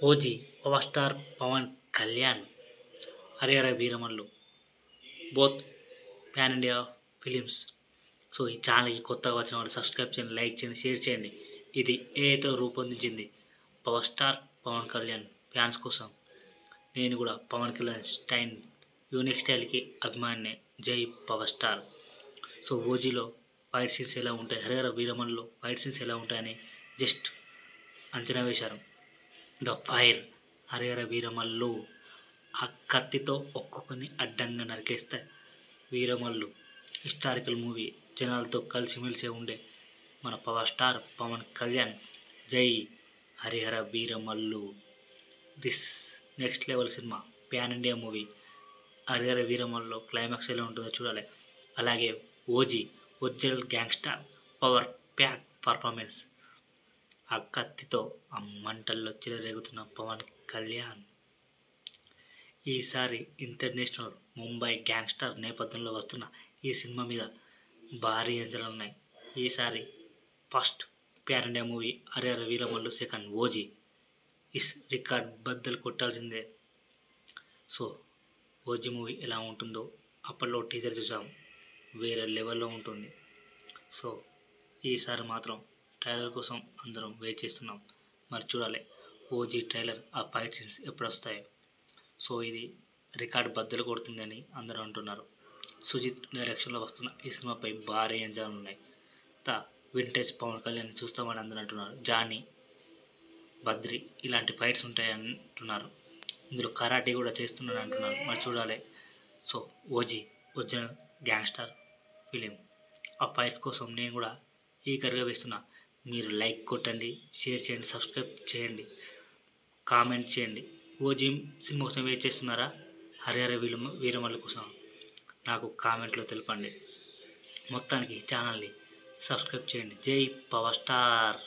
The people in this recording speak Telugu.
OG power star Pawan Kalyan Harihara Veeramallu both pan India films. So ఈ ఛానల్కి కొత్తగా వచ్చిన వాళ్ళు సబ్స్క్రైబ్ చేయండి, లైక్ చేయండి, షేర్ చేయండి. ఇది ఏతో రూపొందించింది power star Pawan Kalyan fans కోసం. నేను కూడా పవన్ కళ్యాణ్ స్టైల్ యూనిక్ స్టైల్కి అభిమానినే. జై పవర్ స్టార్. సో ఓజీలో ఫైట్ సీన్స్ ఎలా ఉంటాయి, హరిహర వీరమల్లులో ఫైట్ సీన్స్ ఎలా ఉంటాయని జస్ట్ అంచనా వేశారు. ద ఫైర్ హరిహర వీరమల్లు ఆ కత్తితో ఒక్కొక్కరిని అడ్డంగా నరికేస్తే వీరమల్లు హిస్టారికల్ మూవీ. జనాలతో కలిసిమెలిసి ఉండే మన పవర్ స్టార్ పవన్ కళ్యాణ్. జై Harihara Veeramallu. This next level cinema, pan India movie. హరిహర వీరమల్లులో క్లైమాక్స్ ఎలా ఉంటుందో చూడాలి. అలాగే OG original gangster power pack performance. ఆ కత్తితో ఆ మంటల్లో చెలరేగుతున్న పవన్ కళ్యాణ్. ఈసారి ఇంటర్నేషనల్ ముంబై గ్యాంగ్స్టర్ నేపథ్యంలో వస్తున్న ఈ సినిమా మీద భారీ అంచనాలు ఉన్నాయి. ఈసారి first pan India movie Harihara Veeramallu, second OG. Is record బద్దలు కొట్టాల్సిందే. సో ఓజీ మూవీ ఎలా ఉంటుందో అప్పట్లో టీజర్ చూసాం, వేరే లెవెల్లో ఉంటుంది. సో ఈసారి మాత్రం ట్రైలర్ కోసం అందరం వెయిట్ చేస్తున్నాం. మరి చూడాలి ఓజీ ట్రైలర్, ఆ ఫైట్ సీన్స్ ఎప్పుడు వస్తాయో. సో ఇది రికార్డ్ బద్దలు కొడుతుందని అందరూ అంటున్నారు. సుజిత్ డైరెక్షన్లో వస్తున్న ఈ సినిమాపై భారీ అంచనాలు ఉన్నాయి. వింటేజ్ పవన్ కళ్యాణ్ చూస్తామని అందరూ అంటున్నారు. జానీ, బద్రి ఇలాంటి ఫైట్స్ ఉంటాయని అంటున్నారు. ఇందులో కరాటే కూడా చేస్తున్నాను అంటున్నారు. మరి చూడాలి. So OG original gangster film, ఆ ఫైట్స్ కోసం నేను కూడా ఈగర్గా వేస్తున్నా. మీరు లైక్ కొట్టండి, షేర్ చేయండి, సబ్స్క్రైబ్ చేయండి, కామెంట్ చేయండి. ఓజీ సినిమా కోసం వెయిట్ చేస్తున్నారా, హరిహర వీరమల్లు కోసం? నాకు కామెంట్లో తెలపండి. మొత్తానికి ఛానల్ని సబ్స్క్రైబ్ చేయండి. జై పవర్ స్టార్.